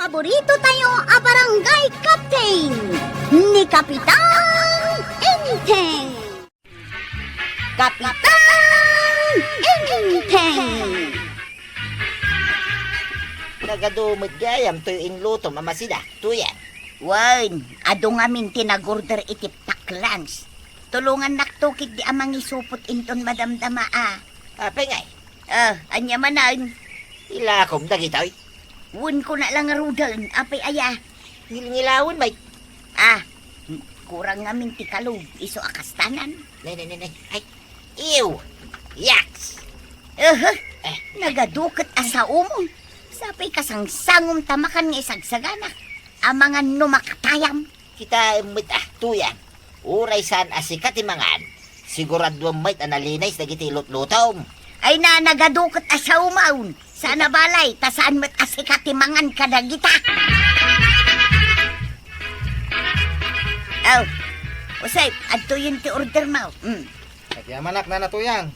paborito tayo a barangay captain ni Kapitan Enteng. Kapitan Enteng. Nagadumot gayam to yung luto mamasida. Tuyan. Wan, ado ngamin tinagorder iti paklans. Tulungan naktukit di amang isupot inton madamdama Pengay. Anya manan. Ilakom dagitoy. Wun ko na lang rudan, apay aya. Ngilawon may. Kurang ngamin ti kalog, iso akastanan. Nay. Ay. Ew. Yaks. Nagadukat asa umon. Sapay kasangsangom tamakan nga isagsagana. Amangan numakatayam. Kita tuyan. Uray san asikat imangan. Sigurado may analinays na gitilot-lutom. Ay na nagadukat asa umaon. Sana balay, tasaan mo't asikatimangan kadagita. Usay, adto yun ti order mo. Nagyamanak na natuyang.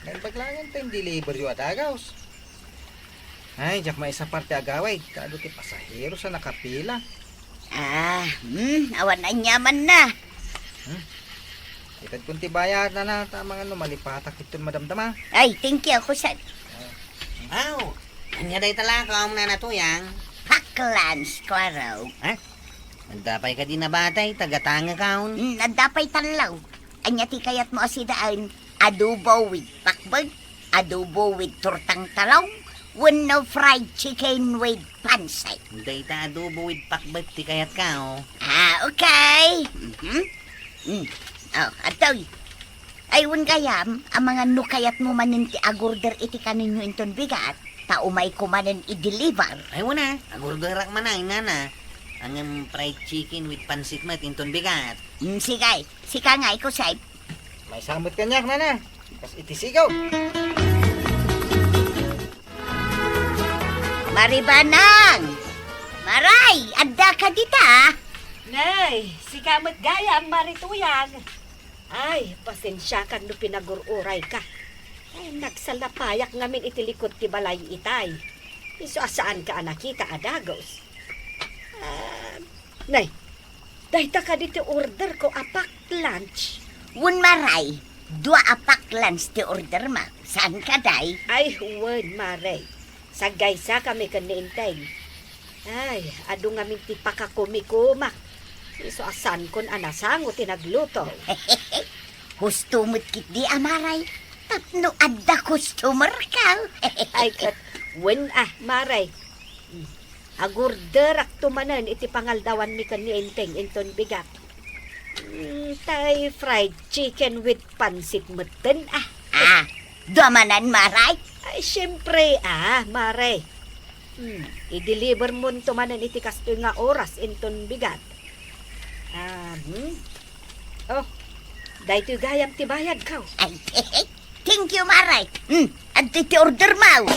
Ngayon baglangan tayong delivery at agaws. Ay, jak may isa parte agaway. Kado ti pasahero sa nakapila. Awan na nyaman na. Itad kunti bayad na tamang malipatak ito madamdama. Ay, thank you, kusay. Anya day talakaw na natuyang. Paklans, kwaraw. Mandapay ka din na batay, tagatanga kaon. Nadapay talaw. Anya ti kayat mo asidaan, adobo with pakbag, adobo with turtang talong, no fried chicken with pansay. Day ta adobo with pakbat ti kayat kao. Okay. Atoy. Ay, gayam, ang mga nukayat mo manin ti agorder iti kaninyo inton bigat, taumay ko manin i-deliver. Ay wala, agurdarak man ay nana. Ang fried chicken with pansit mat inton bigat. Sigay, sika nga iko say. May samot kanyak na. Kas itisigaw. Maribanang! Maray, adda ka dita. Nay, si kamot gaya ang marituyang. Ay, pasensya kang no pinagururay ka. Ay, nagsalapayak ngamin itilikod ti balay itay. Iso asaan ka nakita adagos. Nay, dahil ka dito order ko apak lunch. Wun maray, dua apak lunch ti order ma. Saan ka day? Ay, huwag maray. Sagaysa kami kaniintay. Ay, ado ngamin ti pakakumikumak. Iso asan kon anasango tinagluto. Husto mo't kit di amaray. Tapno adda customer ka. Ay, kat, maray. Agurder ak tumanan iti pangaldawan mi kan ni Enteng inton bigat. Tay fried chicken with pansit meten Damanan maray. Ay, syempre maray. I-deliver mo tumanan iti kasto nga oras inton bigat. Dahil gayam ti bayad ka. Ay, thank you maray. Adto ti order mo.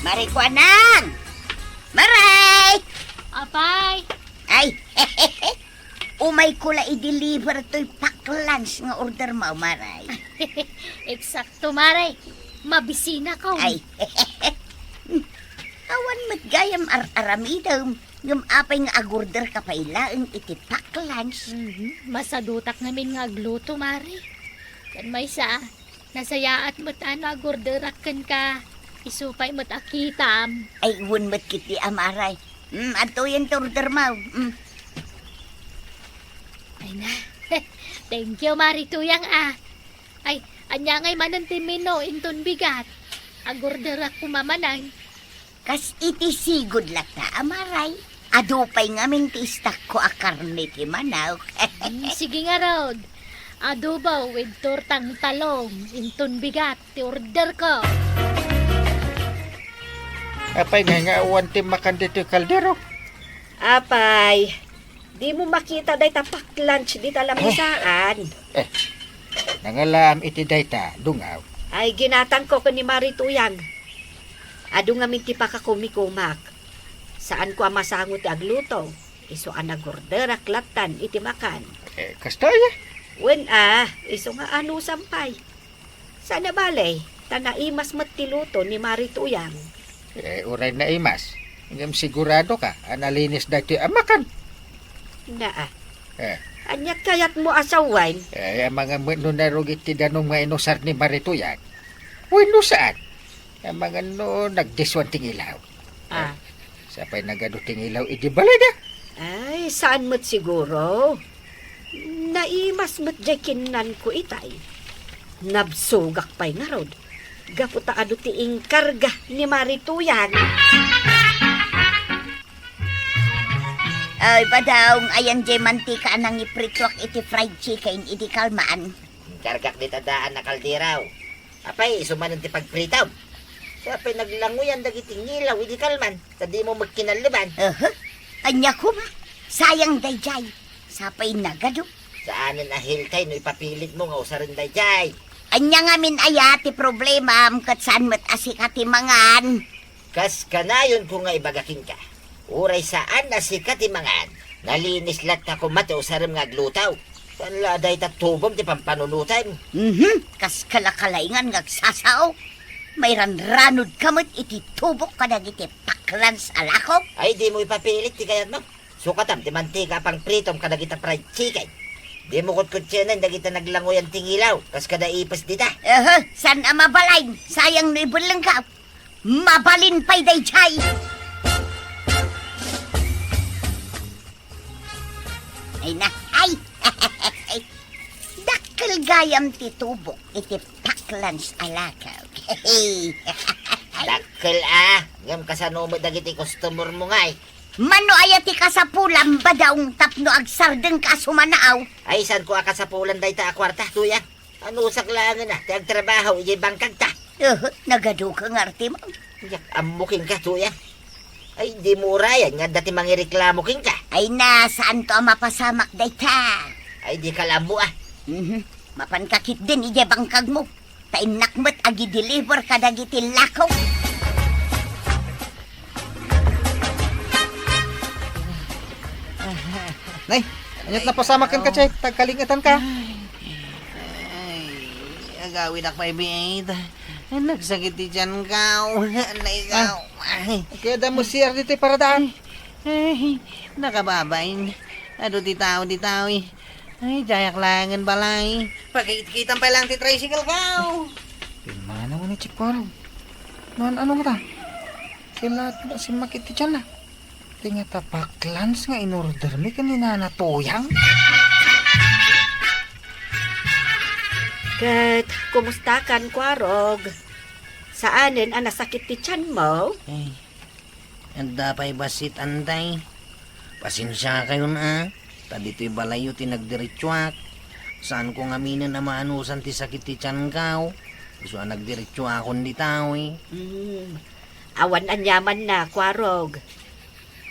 Marikwanan! Maray! Apay! Ay, umay ko la i-deliver to'y paklans nga order mo, maray. Eksakto, Maray. Mabisina ka. Ay, awan matgayam aramidam. Ngam apay nga agorder ka pa ilaang iti paklans. Masadutak namin nga agluto, Maray. Kan may sa, nasayaat mo't agorderakan ka. Isupay mo't akitam. Ay, wun mat kiti amaray. Ato yan to order mo. Ay na. Thank you, Marituyang Ay, anya ngay manantimino inton bigat. Agorderak kumamanay. Kas iti sigod lak ta amaray. Adupay nga mintistak ko a karne ti manaw. Sige nga, Rod. Adobo with tortang talong. Inton bigat. Ti order ko. Apay nga wanti makan dito kaldero. Apay, di mo makita day tapak lunch di talamisaan. Nangalam iti dayta, dungaw. Ay, ginatang ko ni Marituyang. Ado nga minti pa ka kumikumak. Saan ko amasangot agluto? Iso anagorder aklatan iti makan. Kastaya? Iso nga ano sampay. Sana balay, Tanaimas matiluto ni Marituyang. Uray na imas. Ngam sigurado ka, analinis dati amakan. Naa. Eh. Anya kayat mo asawan? Ang mga nunarugit ti danong mga inusar ni Marituyan. Wino saan? Ang mga nagdiswan tingilaw. Ah. Sapay nagado tingilaw, iti balaga. Ay, saan mo't siguro? Naimas mo't jakinan ko itay. Nabsugak pa'y nga rod. Gaputa ado ti ingkarga ni Marituyan. Ay, badaong ayan jay mantika nang ipritwak iti fried chicken iti kalmaan. Kargak di tadaan na kaldiraw. Apay, sumanan ti pagpritaw. Sapay naglanguyan dagiti ngilaw, idi kalman. Sa di mo magkinaliban. Anya ko ba? Sayang dayjay. Sapay nagado. Saanan ahiltay no ipapilit mo nga usarin dayjay. Anya nga min aya ti problema kat saan mo't asikati mangan. Kas kanayon ko nga ibagakin ka. Uray saan na si katimangan. Nalinis lat ka kumate usarim nga glutaw. Saan laday tatubom ti pampanunutan. Kas kalakalaingan ngagsasaw. May ranranod kamot iti tubok kadag iti paklans alakop. Ay di mo ipapilit ti kayat mo. Sukatam ti mantika pang pritom kadag ita fried chicken. Di mo kutkutsenan dagita naglangoyan tingilaw. Kas kada ipas dita. San mabalay? Sayang no ibulang ka. Mabalin pa'y dayjay. Ay na, ay! Dakkel gayam ti tubok iti paklans alakaw. Dakkel ngam kasano mo dagiti customer mo ngay. Mano ayati ka sa pulam badaong tapno agsardeng ka sumanaaw. Ay san ko akasapulan day ta akwarta tuya. Ano saklangan na, ti agtrabaho iji bangkag ta. Nagado ka ng arte mo. Yak amuking ka tuya. Ay di mo urayan nga dati mangireklamo king ka. Ay na, saan to ang mapasamak dayta? Ay di kalabo Mapankakit din ije bangkag mo. Tainak mo't agi deliver kadagiti lakaw. Nay, anyat na pasamakan ka, Chay. Tagkalingatan ka. Agawin ako may biyayit. Nagsakit di dyan ka. Naigaw. Kaya damo siyar dito para daan. Ay, nakababain. Ano di tao eh. Ay, jayak langan balay. Pagkikita pa lang ti tricycle ka. Mana mo ni Chipolo? Ano mo ta? Sila si makiti dyan na. Tingnan ta paklans nga in-order mi kanina na toyang. Kat, kumusta kan, Kwarog? Saanin ang nasakit ti tiyan mo? Ay, anda pa'y basit anday. Pasensya kayo na. Tadi to'y balayo ti nagdiritswak. Saan ko ngaminan na maanusan ti sakit ti tiyan kaw. Gusto nagdiritswak akong di tao eh. Awan anyaman na, Kwarog.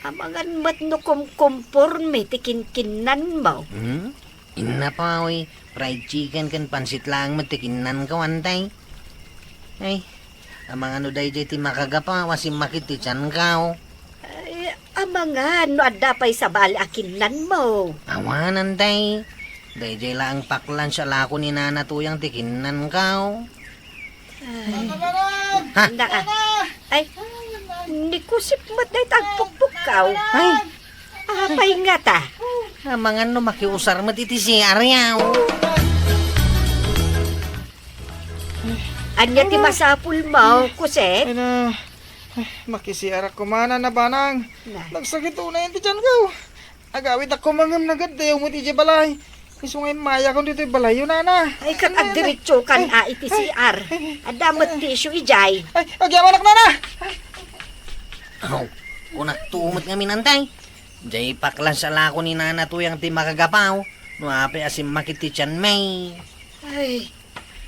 Amangan mat no kumporme ti kinkinan mo. Inna pa oy. Fried chicken kan pansit lang matikinan ka wantay. Ay, amang ano day ti makagapa wasim makit ti tiyan kaw. Ay, amangan no adda pa'y sabal akinan mo. Awanan day. Day lang paklan siya lako ni nana tuyang tikinan kaw. Ha? Ay, hindi ko sipmat na tagpukpuk kaw. Ay, Apay nga ta. amang ano makiusar matiti si Aryaw. Anya ti masapul mo, kuset? Ay na, makisiarak ko mana na banang. Na. Nagsakit una yun ti dyan ko. Agawit ako mangam na gadayo mo ti balay. Iso ngay maya kong dito balay yun na. Ay, kan agdiretso kan iti CR. Adamot tissue ijay. Ay, agyaman ak na. Aw, kunak tumot nga minantay. Jay paklan sa lako ni nana tuyang ti makagapaw. No ape asim makiti tiyan may. Ay,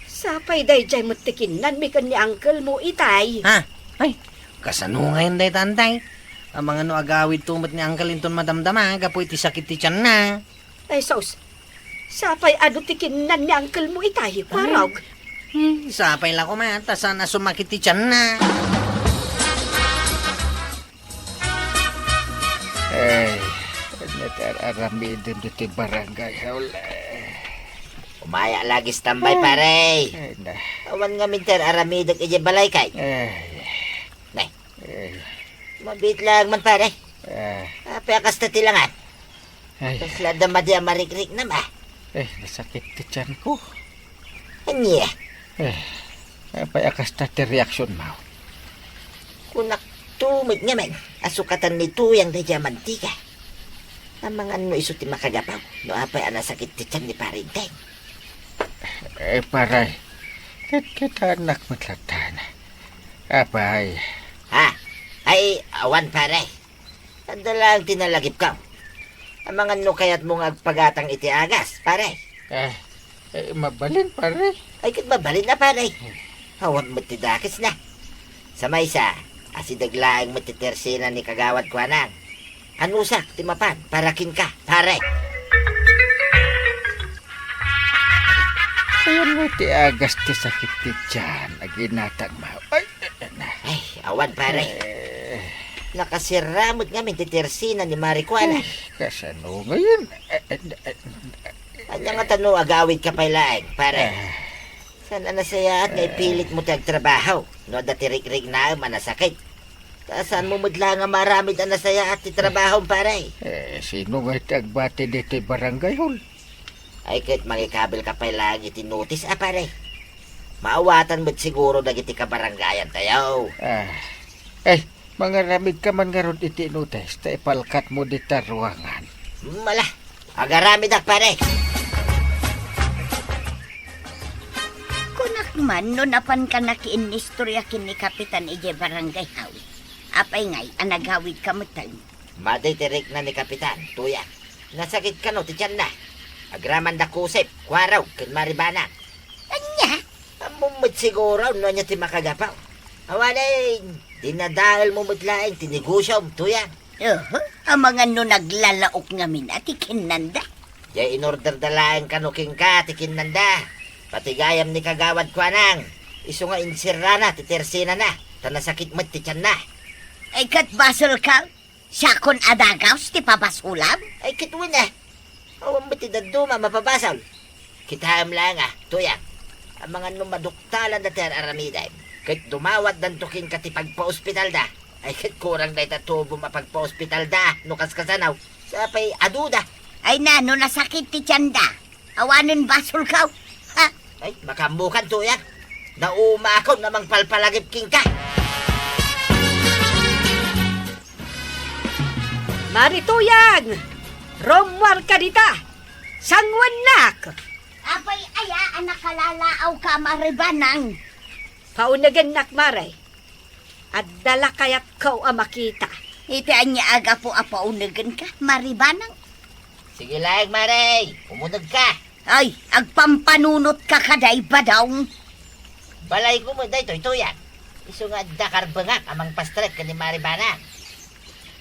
sapay day jay matikinan mi kan ni uncle mo itay. Ha? Ay, kasano ngayon day tantay? Ang mga no agawid tumot ni Uncle Linton madamdama, gapoy ti sakit ti tiyan na. Ay, sos. Sapay ado tikinan ni uncle mo itay, Kwarog. Sapay la ko mata, sana sumakit ti tiyan na. Ay, natararami din dito barangay. Hawla. Umaya lagi standby pare. Ay, na. Awan nga minter aramidog ije balay kay. Ay, Nay, ay, mabit lang man pare. ay, Apa akas na tilangan. ay, Kasla damadi ang marikrik na ba? nasakit ti tiyan ko. Anya, Apay akas na ti reaksyon mo. kunak tumit nga man. Asukatan ni tuyang da dya mantika. Ang mga ano iso ti makagapaw. No apay anasakit ti tiyan ni parinteng. Paray, kita anak matlatan. Apay, Ha? Ay, awan pare. Adalang tinalagip ka. Ang mga ano kayat mong agpagatang iti agas, pare. mabalin pare. Ay, kat mabalin na pare. Hawan mo ti dakis na. Sa maysa, asidaglaang mo ti tersina ni kagawad ko anang. Anusak, timapan, parakin ka, pare. Ayan mo ti agas ti sakit ti tiyan. Aginatag mo. Ay, Ay, awan pare. Nakasiramot nga min ti tersina ni Maricuana. kasano ngayon? Anya nga tano agawid ka pailaeng, pare. Sana nasaya at ngay pilit mo tagtrabaho. No datirik-rig na manasakit. Saan mo mudla nga maramid ang nasaya at ti trabaho, pare. Sino nga tagbati dito barangay hall? Ay kahit mangikabil ka pailaeng iti notice, pare. Maawatan mo't siguro dagiti kabarangayan tayo. Mga ramid ka man nga ron iti notice, ta ipalkat mo dita ruangan. Mala, agaramid ak, pare. Kunak man, no napan ka nakiinistorya kin ni Kapitan ije barangay hawi. Apay ngay, anagawid ka matang. Maday tirik na ni Kapitan, tuya. Nasakit ka no, ti tiyan na. Agraman da kusip, kwaraw, kin maribana. Anya? Amumot siguro, no niya ti makagapaw. Awanay, dinadahal mo mutlaing, tinigusyom, tuya. Ang mga no naglalaok nga min at ikinanda. Ya inorder dalaang kanuking ka, tikin nanda. Patigayam ni kagawad ko anang. Iso nga insirana, titersina na. Tanasakit mo ti tiyan na. Ay kat basol ka? Sakon adagaws ti papasulam? Ay kitwin na. Awan mo ti daduma, mapabasal. Kitaam lang tuya. Ang mga numaduktalan na tiyan aramiday. Kahit dumawat dan tuking ka ti pagpa-ospital da. Ay kahit kurang na itatubo mapagpa-ospital da. Nukas kasanaw. Sapay aduda. Ay na, no nasakit ti tiyanda. Awanin basol ka? Ha? Ay, makamukan tuya. Naumakaw namang palpalagip king ka. Marituyang! Romwar ka dita! Sangwanak! Apay aya, anak kalalaaw ka maribanang. Paunagan nak maray. At dala kayat kau makita. Iti anya aga po apaunagan ka, maribanang. Sige lang, Maray. Umunod ka. Ay, agpampanunot ka kaday ba daw? Balay ko mo day, toy-toyan. Iso nga dakarbangak amang pastret ka ni Maribana.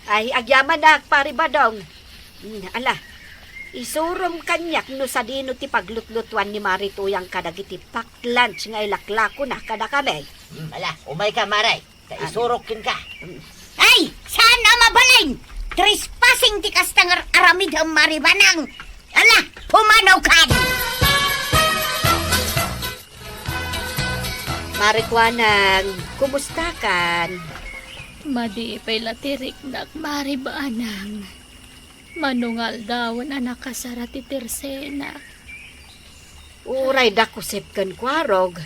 Ay, agyaman na paribadong. Ala, isurom kanyak no sa dino ti paglutlutuan ni Marituyang kadagiti paklunch nga ilaklako na kada kami. Ala, umay ka, Maray. Kaisurokin ka. Ay, saan ang mabalin? Trespassing ti kastangar aramid ang maribanang. Ala, pumanaw ka! Marikwanang, kumusta kan? Madi pay latirik nak maribanang. Manungal daw na nakasara ti tersena. Uray da kusip kan kwarog.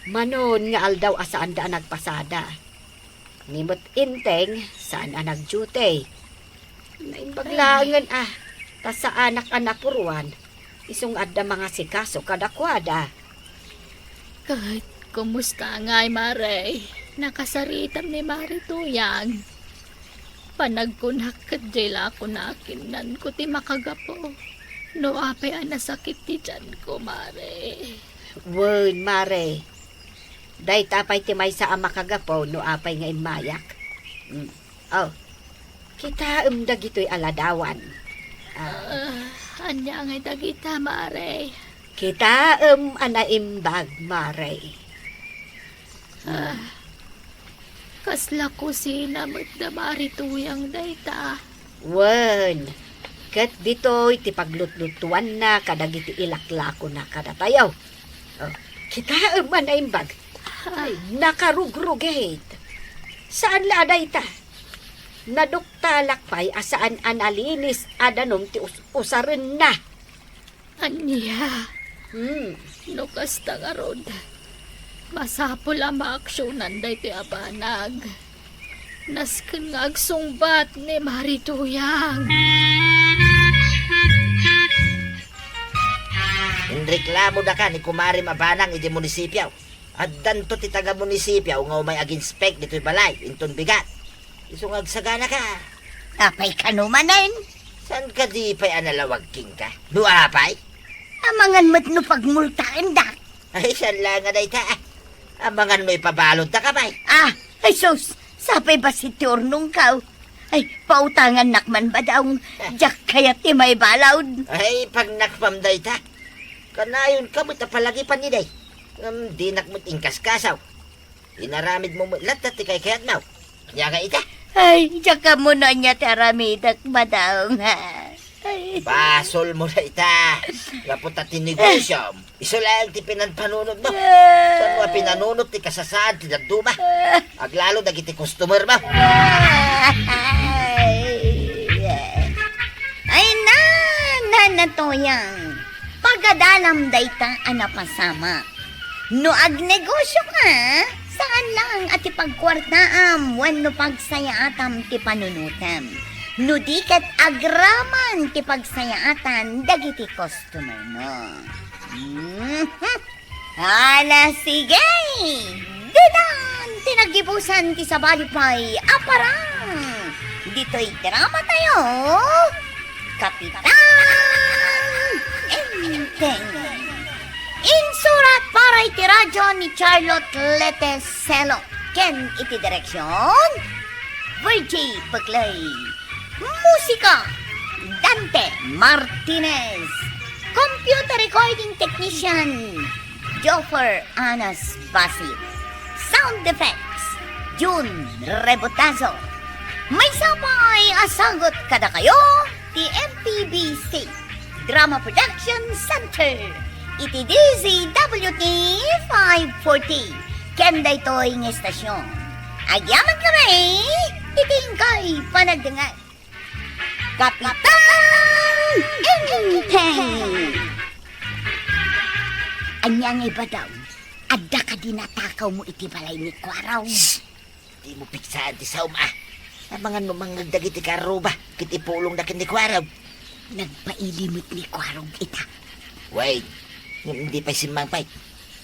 Manon nga aldaw asaan da nagpasada. Nimot inteng saan nagduty. Naimbaglangan ta sa anak-anak puruan. Isong adda mga sikaso kadakwada. Kahit kumusta nga'y Maray, nakasaritam ni Marituyang. Panagkunak kadjela ko na kinan ko ti makagapo. No apay anasakit ti tiyan ko, Mare. Wun, mare. Day tapay ti may sa ama kagapo no apay nga mayak. Oh, kita dagito'y aladawan. Anya ngay dagita, Mare. Kita anaimbag, mare. Kasla ko sila da Marituyang dayta. Wen, Ket ditoy ti paglutlutuan na kadagiti ilaklako na kadatayaw. Oh, kita man na imbag. Ay, nakarugrugit. Saan la aday ta? Naduktalak pa'y asaan analinis adanom ti usaren na. Anya, Hmm. no kasta nga rod. Masapol ang maaksyonan day ti abanag. Nasken nga agsungbat ni Marituyang. Inreklamo da ka ni Kumari Mabanang iti munisipyaw. At danto ti taga munisipyaw nga umay aginspect dito'y balay, inton bigat. Isong agsagana ka. Apay kanumanan. San ka di pa'y analawag king ka? Nuapay? Amangan mo't no pagmultaan da. Ay, san lang nga day ta. Amangan mo ipabalod ta ka pa'y. Ah, ay sus, sapay ba si Turnong kaw? Ay, pautangan nakman ba daw jak kayat ti may balawd? Ay, pag nakpam day ta. Kanayon ka mo't palagi pa ni day. Di nakmo't ingkas-kasaw. Inaramid mo mo lahat ti kay kayat maw. Kanya ka ita. Ay, jak ka mo na niya taramidak ba daw nga? Ay, Basol mo na ita. Lapunta ti negosyo. Iso lang ti pinanpanunod mo. Saan mo pinanunod ti kasasaan ti daduma? Aglalo dagiti customer mo. ay nanatoyang. Pagadalam dayta anapasama. No agnegosyo ka, saan lang at ipagkwartaam wenno pagsayaatam ti panunutam. No dikat agraman ti pagsayaatan dagiti customer mo. Ala sige! Dinan! Tinagibusan ti sabalipay aparang! Dito'y drama tayo! Kapitan Enteng! Insurat para iti radyo ni Charlotte Leteselo. Ken iti direksyon Virgie Paglay. Musika Dante Martinez. Computer recording technician Joffer Anas Basit. Sound effects June Rebotazo. May sabay asagot kada kayo ti MPBC Drama Production Center. Iti DZWT 540. Kenda ito'y ng estasyon. Agyaman kami, itingkay panagdangan. Kapitan Enteng! Anyang iba daw, adda ka dinatakaw mo iti balay ni Kwaraw. Di mo piksaan ti sauma. Amangan mo mga dagiti karuba. Kiti pulong na kini kwaraw. Nagpailimot ni Kwaraw ita. Wait, hindi pa simampay.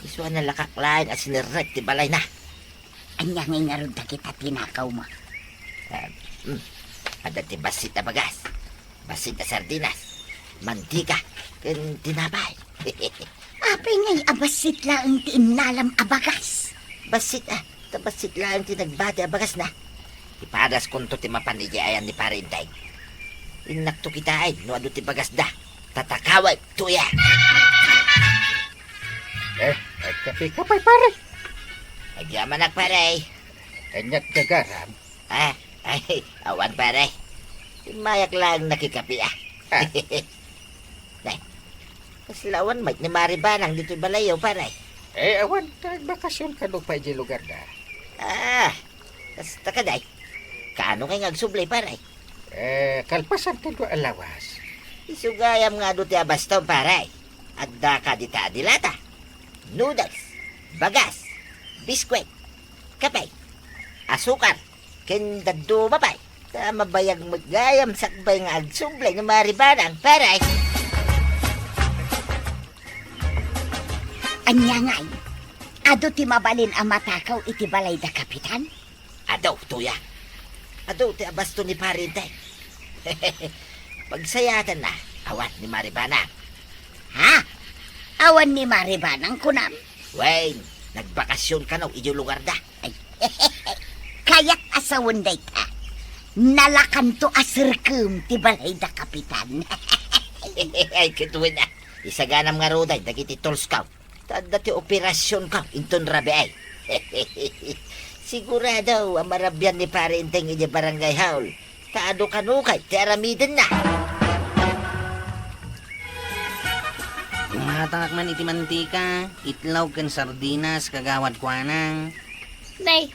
Isuan na lakaklain at sinirek ti balay na. Anyang nga ron da kita tinakaw mo. Ada ti basit na bagas. Basit na sardinas. Mantika. Ken tinapay. Apay ngay abasit lang ti inalam abagas. Basit tabasit lang ti nagbati abagas na. Ipadas kunto ti mapanijayan ni parintay. Inakto kita ay no adu ti bagas da. Tatakaway tuya. Kape kapay pare. Agyaman ak pare. Kanyat kagaram. Ay, awan pare. Mayak lang nakikapi Nay, kaslawan may ni Maribanang dito balayaw pare. Awan, bakasyon ka doon pa di lugar da. Kasta ka day. Kaano kay ngagsublay pare? Kalpasan ka doon alawas. Isugayam nga doon ti abastaw pare. Adda ka dita adilata. Noodles, bagas, biskwit, kapay, asukar, kendado mapay. Tama bayag magayam sakbay nga agsublay ng Maribanang pare. Anya ngay, ado ti mabalin ang matakaw iti balay da kapitan? Adaw, tuya. Adaw, ti abasto ni parintay. Pagsayatan na, awat ni Maribanang. Ha? Awan ni Maribanang kunam? Wayne, nagbakasyon ka na iyo lugar da. Ay, kaya't asawon day ta. Nalakan to asirkum ti balay da kapitan. Ay, kituwin na. Isaganam nga roday, dagiti tol scout. Tadda ti operasyon ka, inton rabi ay. Sigurado, ang marabyan ni parinteng iya barangay haul. Taado kanukay, ti aramiden na. Matangak man iti mantika, itlog kan sardinas kagawad kwanang. Nay,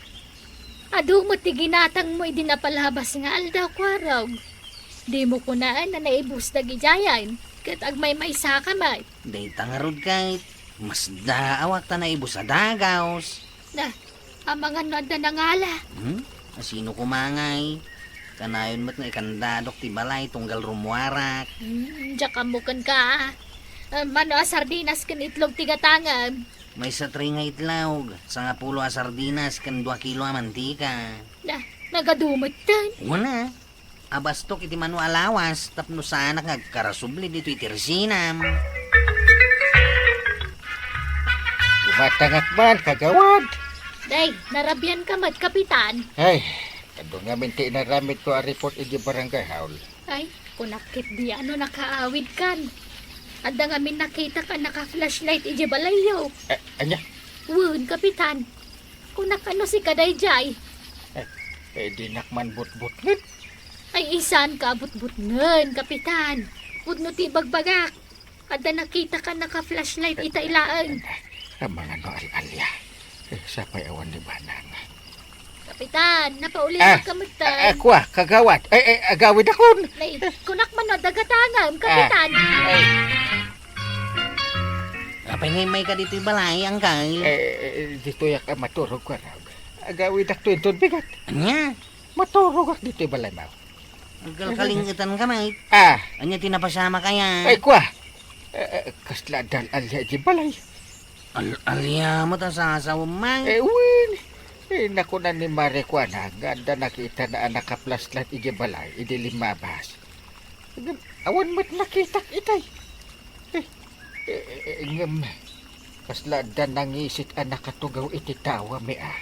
adu mo ti ginatang mo idinapalabas nga aldaw kwaraw. Di mo kunaan na naibus na gijayan, kat agmay may saka may. Day tangarod kahit, mas daawak ta na ibo sa dagaws. Na, ang mga nada na ngala. Asino kumangay? Kanayon mo't nga ikandadok ti balay tunggal rumwarak. Diya kamukan ka. Mano a sardinas kan itlog tigatangan. May sa 3 nga itlog, sa nga pulo a sardinas kan 2 kilo a mantika. Na, nagadumot tan. Una, abastok iti manu alawas, tapno sa anak nga karasubli dito iti resinam. Matangak man, kagawad. Day, narabyan ka mat kapitan. Ay, kado nga minti na ramit ko a report iti barangay haul. Ay, kunakit di ano nakaawid kan. Anda nga min nakita ka naka-flashlight iji balayaw. Anya, Wun, kapitan. Kunak ano si Kadayjay. di nakman but-but. Ay isan ka abot-butngen, kapitan. Pudno ti bagbagak. Anda nakita ka naka-flashlight ita ilaan. Ang mga no al-alya. Sapay awan ni Banang. Kapitan, napauli Ah, ka magtan. Ako kagawad. Agawid akon. Nay, kunak man na dagatangam, kapitan. Kapay may ka dito'y balay, ang kay. Dito yak maturog ko raw. Agawid ak tuintun bigat. Anya, Maturog ak dito balay mo. agkalkalingitan ka may. Ah, Anya tinapasama kaya. ay kwa. Kasla dal alya di balay. Alya mo ta sa asawa may. Win. Naku na ni Mare kwa na. Ganda nakita na anak ka plaslat iji balay. Idi limabas. Awan mo't nakita itay. Ngam. Kasla dan nangisit anak katugaw iti tawa mi ah.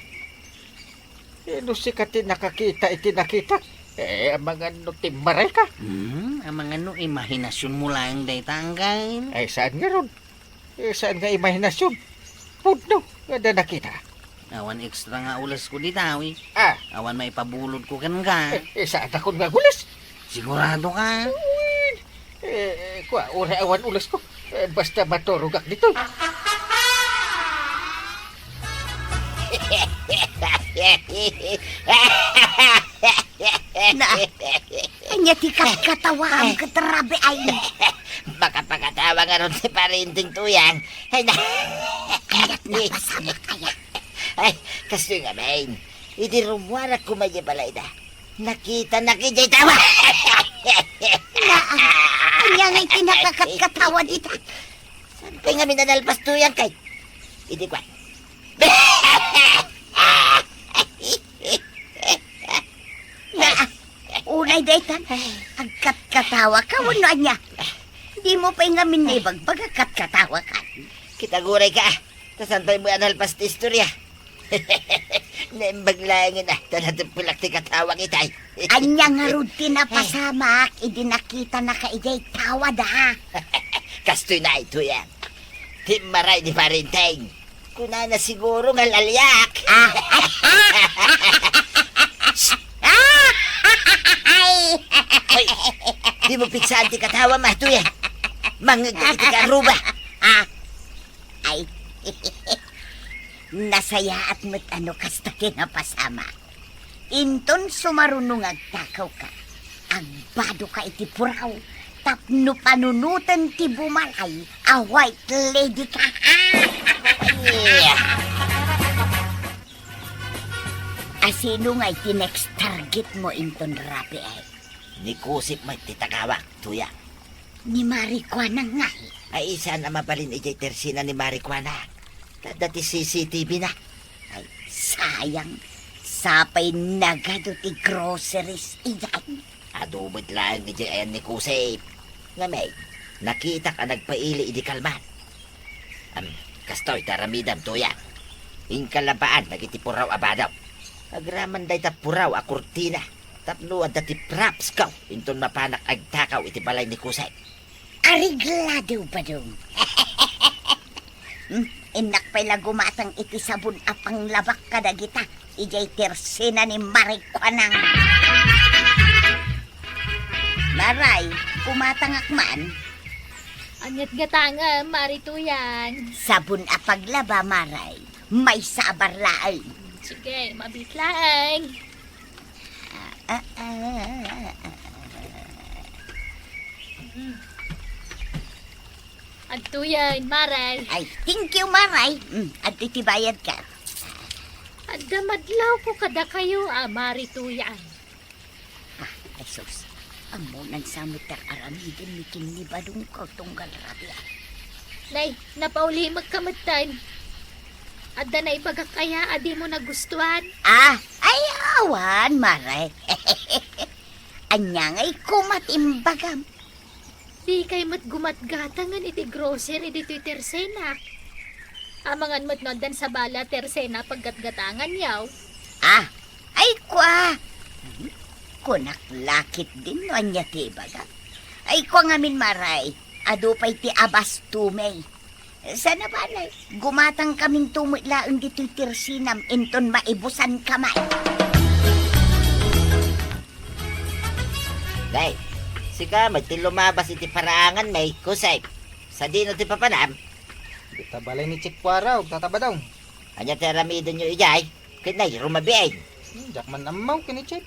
No sikati nakakita iti nakita. Ang mga no timare ka. Ang mga no imahinasyon mo lang day tanggal. Ay saan nga ron? Saan nga imahinasyon? Pudno. Ganda nakita. Awan ekstra nga ulas ko ditawi. Ah. Awan may pabulod ko kan ka. Saan akong nga gulis? Sigurado ka. Kwa, ora awan ulas ko. Basta maturugak dito. Na, anya ti katawa ang katarabi ay. Baka pagkatawa nga ron si Parinting Tuyang. Ay na. Anyat na pasama kaya. Ay, kasi nga main. Idi rumwarak kumayi balay na. Nakita kijay tawa. Na, anya nga'y kinakakatawa dito. Sampai nga minanalpas Tuyang kay. Idi kwa. Na, unay daytan, agkat katawa ka, wano anya. Di mo pa nga minibag, pagkakat katawa ka. Kita guray ka. Kasantay mo analpas ti istorya. Naimbag langin na. Talatong pulak ti katawa kitay. Anya nga rod tinapasamak, idinakita na kaigay tawa da. Kastoy na ito yan. Timaray ni Parinteng. Kuna na siguro ng lalyak. Hoy, di mo piksaan ti katawa mahto yan. Mangagkiti ka ruba. Ay, nasaya at mo't ano kasta kinapasama. Inton sumarunong agtakaw ka. Agbado ka iti puraw. Tapno panunutan ti bumalay. A white lady ka. Asino nga iti next target mo inton rapi ay? Ni kusip may titagawak, tuya. Ni Marikwana nga eh. Ay isa na mabalin ijay tersina ni Marikwana. Dati CCTV na. Ay, sayang. Sapay nagado ti groceries iyan. Adubod lang ijay ayan ni kusip. Nga may, nakita ka nagpaili idi kalman. Kastoy taramidam tuya. Inkalabaan nagitipuraw abadaw. Agraman day tapuraw a kurtina. Tapno dati props kaw. Inton mapanak agtakaw iti balay ni kusip. Ariglado ba dong? Inak pala gumatang iti sabon apang labak ka dagita. Ijay tersina ni Marikwanang. Maray, kumatangak man. Anyat gatanga, marituyan. Sabon a paglaba, Maray. May sabar laay. Sige, mabitlaang. Adtuyan, Maray. Ay, thank you, Maray. At titibayad ka. Adda madlaw ko kada kayo, marituyan. Ay, sus. Amunan sa mitar aramidin ni kinibadong ko tunggal rabia. Nay, napauli magkamatan. Adda na ibaga kaya, adi mo nagustuhan. Ay, awan, Maray. Anyangay kumatimbagam. Di kay mat gumatgatangan iti grocery dito'y tersena. Amangan mat nodan sa bala tersena paggatgatangan yaw. Ay, kwa. Kunak lakit din no anya ti baga. Ay, kwa ngamin, Maray. Ado pa'y ti abas tumay. Sana balay, gumatang kaming tumutlaang dito'y tersinam inton maibusan kamay. Day, sika ti lumabas iti paraangan may kusay. Sa dino ti papanam, Kita balay ni Chikwaraw, tatabadaw. anya ti aramidon nyo ijay, kinay rumabiay. Jakman amaw kini Chip.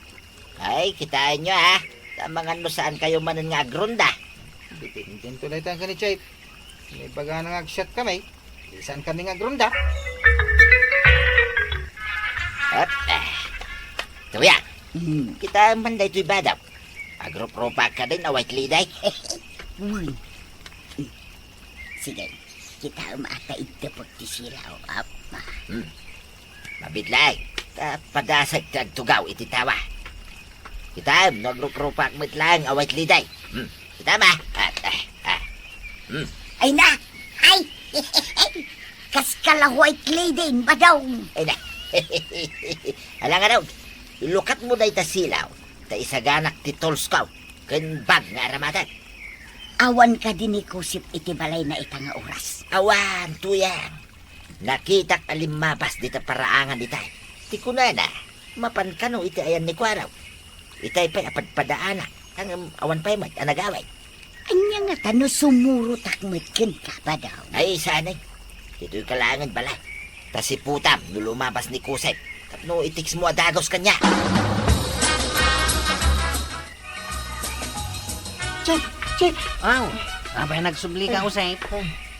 Ay, kitaan nyo ha. Tamangan mo saan kayo manan nga agronda. Bitin tulay tayo kani Chip. May baga nang agshot kami. Isan kami nga grunda. At, tuya, kita man day tuy badap. Agro-propa ka din, away kliday. Uy. Sige, kita umata ito pagtisiraw. Mabidlay, padasag tagtugaw iti tawa. Kita, nagro-propa mo lang, away kliday. Kita ba? Ay na! Ay! Kas kala white lady ba daw? Ay na. Alang nga daw, ilukat mo day ta silaw. Ta isaganak ti Tolskaw. Ken bag nga aramatan. Awan ka din ikusip iti balay na itang oras. Awan, tuyang. Nakitak alimabas dita paraangan itay. Ti kunana, mapan kano iti ayan ni Kwaraw. Itay pa apadpadaana. Ang awan pa yung anagaway. Anya nga tano sumuro takmitkin ka ba daw? Ay, sanay. Dito'y kalangan bala. Ta si Putam, nulumabas ni Kusay. Tapno itiks mo adagos kanya. Chip. Aw, abay nagsubli ka usay.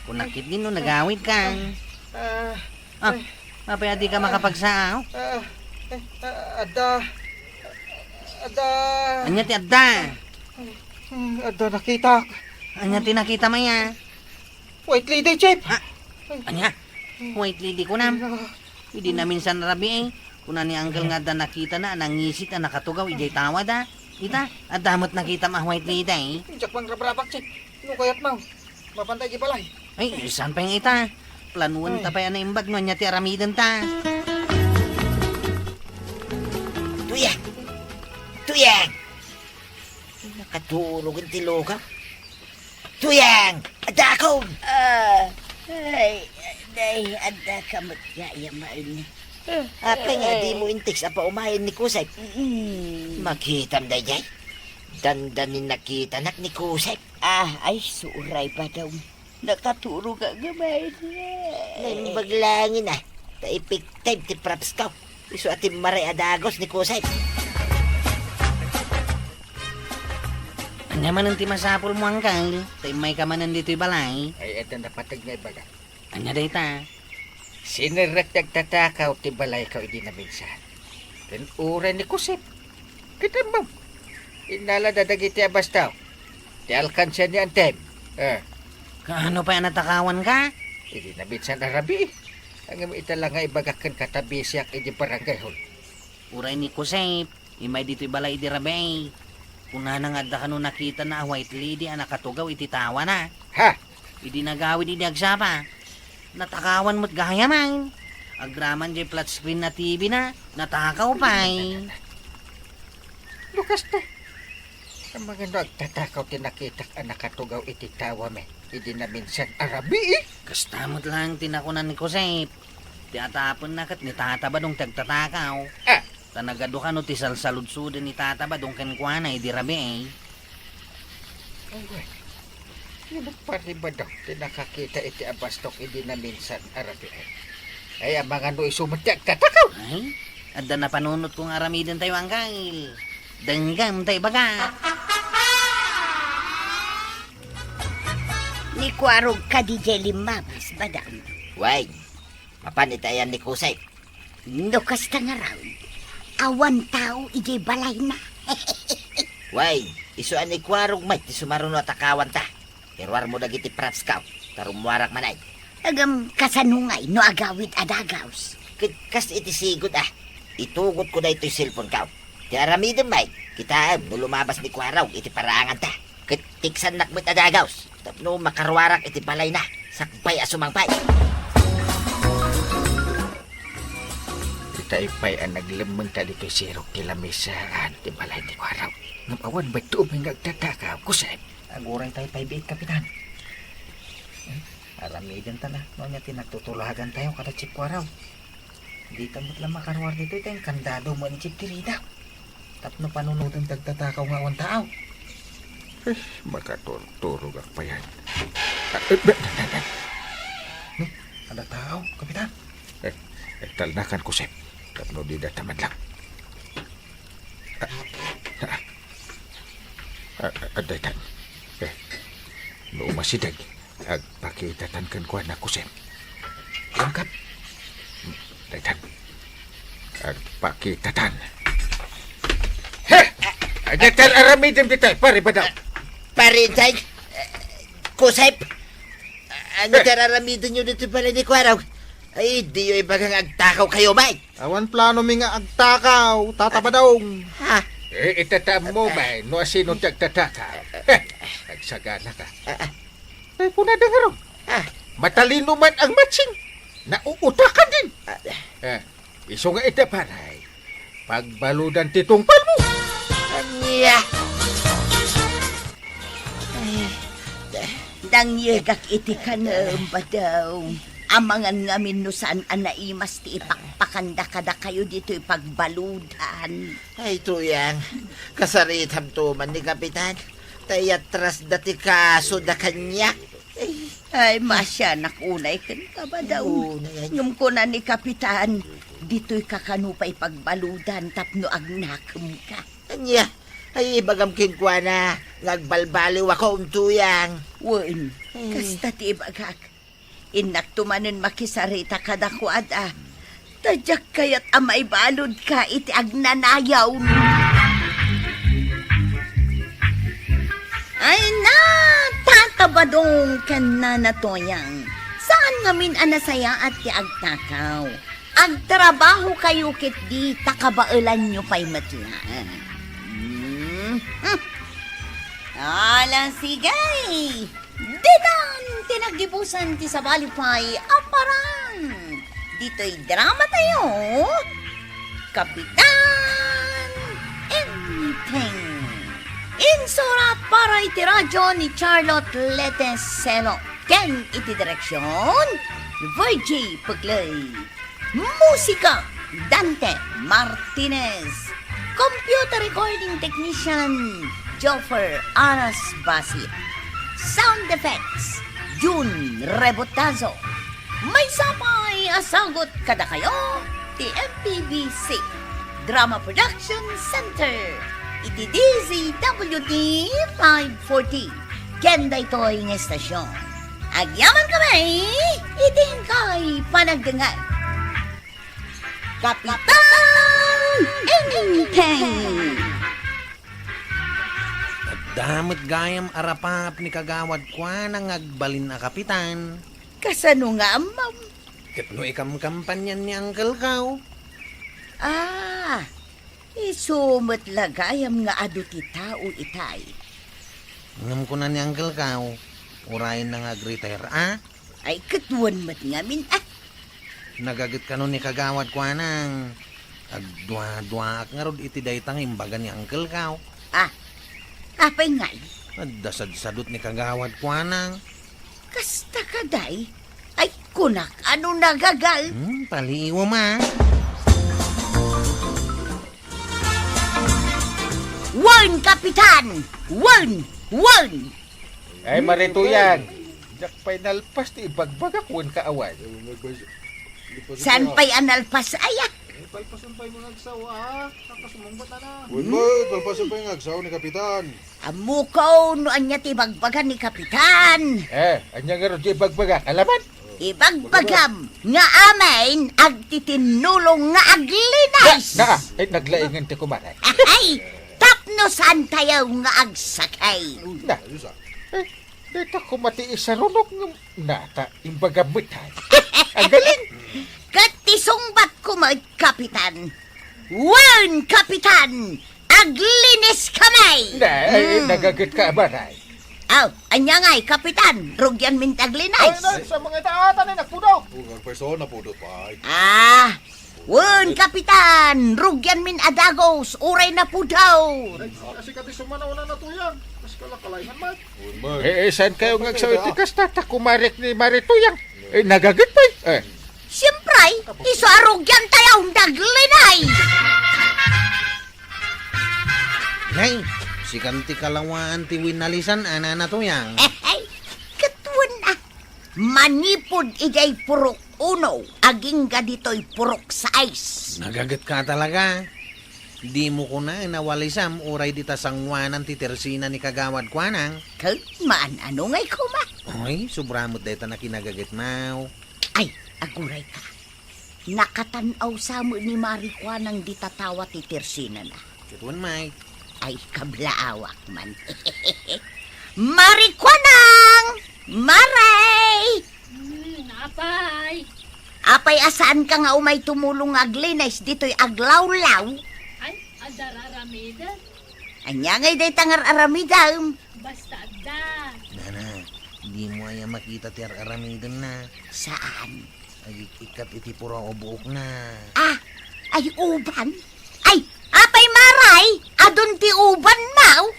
Kung nakit din no, nagawid ka. Abay adi ka makapagsaaw. Ada. Anya ti adda. Ada nakita. Anya ti nakita maya. White lady, Chip. Anya, white lady ko nam. Hindi na minsan rabi eh. Kuna ni Uncle nga da nakita na, nangisit na nakatugaw, ijay tawa da. Ita, at damot nakita ma white lady eh. Jakman rabrabak, Chip. Ano kayat mo? Mapantay di balay. Ay, saan pa yung ita? Planuan ta pa yan na imbag no, anya ti aramidan ta. Tuyang! Tuyang! Nakatulog ang tilogaw. Tuyang! Adakon! Ay, ada kamot gaya main. Apa nga di mo intiks apa umayon ni Kusay. Makitam da jay. Dandanin nakita nak ni Kusay. Ay suray pa daw. Nakaturo ka gamay Naibaglangin ah. Taipik time ti props ka. Iso ati maray adagos ni Kusay. Anya man ang timasapol mo Uncle. Tay may kamanan dito'y balay. Ay, eto napatag na ibaga. Anya day ta. Sinirak nagtatakaw, tibalay ka hindi na minsan. Then ura ni Kusip. Kita mo. Inala dadagiti abas tao. Ti alkansya ni Antem. Kaano pa yan natakawan ka? Hindi na minsan arabi. Ang italang nga ibagakan katabi siyak hindi barangay hall. Uray ni Kusip. Imay dito'y balay di rabay. Kuna na nga da kano nakita na white lady ang nakatugaw ititawa na. Ha? Idi nagawid idi agsapa. Natakawan mo't gaya man. Agraman di flat screen na TV na. Natakaw pa eh. Lukas na. Ang mga nagtatakaw tinakitak ang nakatugaw ititawa me. Hindi na minsan arabi eh. Kastamot lang tinakunan ni Kusip. Tiatapon na kat ni tataba dong tagtatakaw. Tanagado ka no ti salsaludsudan ni tataba dong kenkwana idi rabi eh. Yung pariba daw, tinakakita iti abastok hindi na minsan arabi ay ang mga no isumatyak tatakaw. Ay, adda na panunot kong aramidin tayo ang kail. Denggam tayo baga. Ni kwarog ka di limabas, badam. Way, mapanitayan ni Kusay. No kasta nga raw. Awan tao iti balay na. Way, isuan ni Kwarog may ti sumaruno at akawan ta. Irwar mo dagiti praps kaw, tarumwarak manay. Agam kasanungay no agawid adagaws. Kas iti sigod itugot ko na ito'y cellphone kaw. Ti aramidin may, kita no lumabas ni Kwarog iti paraangan ta. Tiksan nakmit adagaws. Tapno makarwarak iti balay na, sakbay asumangpay. Itaypay ang naglimang ka dito sirok kilamisaan ti balay ni Kwaraw. Napawan ba ito may nagtatakaw kusay? Aguray tayo 5-8, Kapitan. Aramidin ta na. No niya tinagtutulagan tayo kada Chip Kwaraw. Di kamot lang makarwar dito tayong kandado mo ni Chip Tirida. Tapno panunutan tagtatakaw nga ang tao. Makaturog ang payan. Ada tao, Kapitan. Talnakan kusay. Tapno di datamad lang. Aday tan. No masidag. Agpakitatan kan ko na kusay. Langkap. Aday tan. Agpakitatan. Aday tan aramidin dito. Pare ba daw? Parintay, Kusay, ano tararamidin nyo dito balay ni Kwarog? Ay, di yung ibagang agtakaw kayo, may. Awan plano mi nga agtakaw, tatabadong. Ha? Itatam mo may. No asino tagtataka. Nagsagana ka. Ay, punada nga ron. Matalino man ang matching. Nauutakan din. Iso nga ita paray. Pagbaludan titong palmo. Anya. Dangyegak iti kanam badaw. Amangan ngamin no saan anaimas ti ipakpakanda kada kayo dito ipagbaludan. Ay, tuyang. Kasaritam to man ni Kapitan. Tayatras dati kaso da kanya. Ay, masya nakunay kan ka ba daw? Ngam ko na ni Kapitan, dito'y kakanupay pagbaludan tapno agnakem ka. Anya. Ay, bagam kinkwa na. Ngagbalbaliw ako tuyang. Wen, kasta ti ibagak. Inaktumanen makisarita kadakwad Tadyak kayat amay balod ka iti agnanayaw. Ay na, tatabadong kan na natoyang. Saan ngamin anasaya at ti agtakaw? Agtrabaho kayo kit di takabailan nyo pa'y matlaan. Alang sigay! Dinan tinagdibusan ti sabalipay aparang! Dito'y drama tayo! Kapitan Enteng! Insurat para iti radyo ni Charlotte Leteselo. Ken iti direksyon Virgie Puglay. Musika Dante Martinez. Computer recording technician Joffer Aras Basit. Sound effects June Rebotazo. May sapay asagot kada kayo ti MPBC Drama Production Center. Iti DZWD 540. Kenda ito'y ng estasyon. Agyaman kami, iting kay panagdangal. Kapitan Enteng! Damot gayam arapap ni kagawad kwa nang agbalin na Kapitan. Kasano nga, ma'am? Katno ikam kampanyan ni Uncle Kao. Isumot lagayam nga adu ti tao itay. Ngam ko na ni Uncle Kao. Urayin na retire Ay katuan mat ngamin Nagagit ka nun ni kagawad kwa nang agdwa-dwa nga rod iti daytang imbaga ni Uncle Kao. Apay ngay, Nagdasad-sadot ni kagawad kwa nang. kasta kaday. Ay kunak, ano nagagal? Paliiwa ma. Warn, Kapitan! Warn! Warn! Ay, Marituyang. Jak pa'y nalpas ti ibagbaga kuwan kaaway. Saan pa'y analpas aya? Palpasan pa yung agsaw ni Kapitan. Amukaw no anya ti bagbagan ni Kapitan. Anya nga ron di ibagbaga. Alaman? Ibagbagam nga amain agtitinulong nga aglinas. Ay, naglaingan ti kumaray. Ay, tapno saan tayo nga agsakay. Dito ko matiis sa runok ng nata, imbaga bitay. Ang galing! Katisungbat ko mo, Kapitan. Wan, Kapitan! Aglinis kamay! Nagagit ka, baray. Aw, anya nga'y, Kapitan. Rugyan min taglinis. Sa mga taatan ay nagpudaw. Ang persona po doon pa. Wan, Kapitan. Rugyan min adagos. Uray na po daw. Kasi kati sumanaw na natuyang. Mas kalakalayan man. Saan kayo ngagsaw itikas tata kumarik ni Marituyang? Nagagit pa Siyempre, iso arugyan tayo daglinay. Nay, si kanti kalawaan ti winalisan ana na to yang. Katuan na. Manipod ijay purok uno. Aging ga dito'y purok sais. Nagagat ka talaga. Di mo ko na nawalisam uray di tasangwanan ti tersina ni kagawad kwanang. Maan ano nga'y kuma? Oy, sobramot deta na kinagagat mau. Ay, aguray ka. Nakatanaw sa mo ni Marikwa nang ditatawa ti Tersina na. Katuan, Mike. Ay, kablaawak man. Marikwa nang! Maray! Napay! Apay asaan ka nga umay tumulong aglinis dito'y aglawlaw? Ay, adararamidan. Anya ngay day tangar aramidam. Basta da. Nana, di mo ay makita ti aramidan na. Saan? Ay, ikat iti pura o buok na. Ay uban? Ay, apay maray! Adon ti uban now?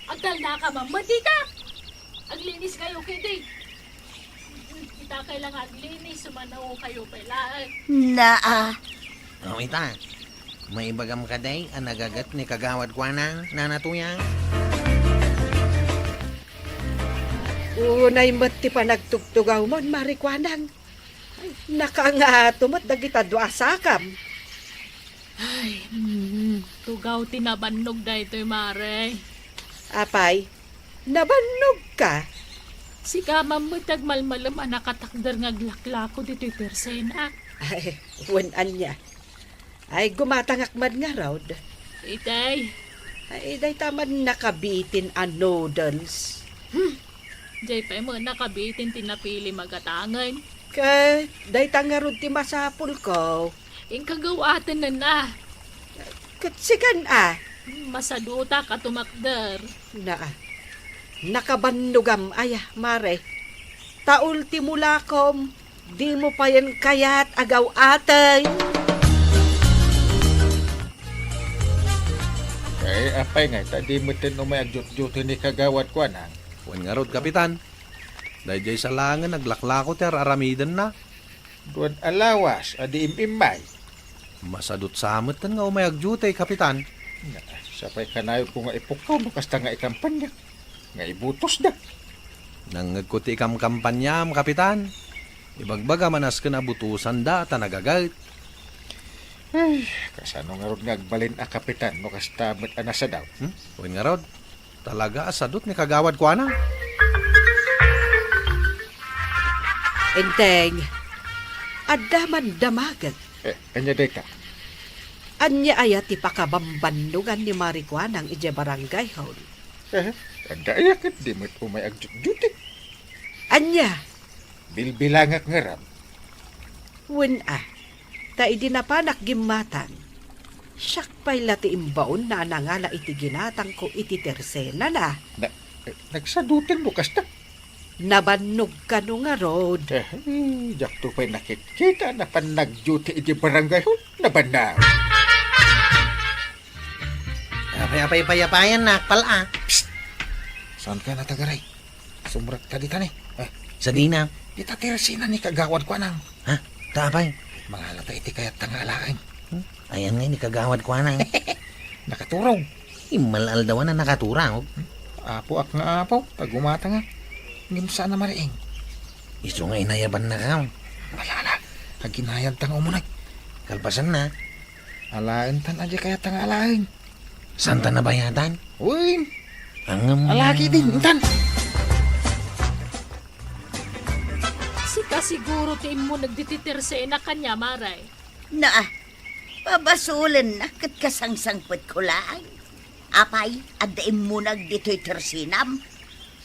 Agdal na ka mamadita. Aglinis kayo kidi. Kita kailangan aglinis. Sumanaw kayo pailaan. O, ita. May bagam ka day, ang nagagat ni kagawad kwanang nanatuyang. Unay mati pa nagtugtugaw mo, Marikwanang. Nakangatumot dagita duasakam. Ay, tugaw tinabanog da ito'y mare. Apay, nabanog ka. Si kamam mo tagmalmalam ang nakatakdar nga glaklako dito'y persena. Ay, wanan niya. Ay, gumatangak man nga raw. Itay, Ay, day taman nakabitin ang noodles. jay pa mo nakabitin tinapili magatangan. Kay, day tangarod ti masapul ko. Ing kagawatan na. Katsikan Masaduta ka tumakdar. Nakabandugam, mare. Taultimulakom, di mo pa yan kayat agaw atay. Ay, apay nga, tadi mo tin umay agjut-juti ni kagawad ko anang. Wan nga rod, Kapitan. Dahil jay sa langan, naglaklako ti aramidan na. Duwan alawas, adi imimay. Masadot samot nga umayag jutay, Kapitan. Sapay kanayo ko nga ipukaw, kasta nga ikampanya. Nga ibutos da. Nangag ko ti ikam kampanyam, Kapitan. Ibagbaga manas ka na butusan da, ta nagagait. Ay, kasano nga rod nga agbalin a kapitan, no kasta met anasa daw. Wan nga rod, talaga asadot ni kagawad ko na. Enteng, adaman damagat. Anya day ka? Anya ayat ti pakabambandugan ni Marikwanang ije barangay hall. Anda ayakit, di mo't umay agjut-juti. Anya, Bilbilangak nga ram. wen ta idinapanak gimatan. Siyak pa'y lati imbaon na nangala iti ginatang ko iti tersena na. Nagsadutin mo kasta. Nabanog ka no nga rod. Jak to pa'y nakikita na pan nagjuti iti barangay ho. Nabanaw. Apay payapayan na, pala. Saan ka natagaray? Sumrat ka dita ni. Sa dina. Dita tirsina ni kagawad ko anang. Ha? Tapay. Mga lata iti kayat tangalain. Ayan nga ni kagawad ko na. Nakaturaw. Imalal daw na nakaturang. Apo ak nga apaw. Pag umata nga. Ngimsa na mariing. Isu nga inayaban na ka. Malala. Aginayan tang umunag. Kalpasan na. Alain tan aja kaya tang alain. Santa na bayatan. Uy, Ang alaki din. Intan. Sika siguro ti mo nagdititir sa ina kanya, Maray. Na, pabasulan na kat kasangsangpot ko lang. Apay, adaim mo nagdito'y tersinam.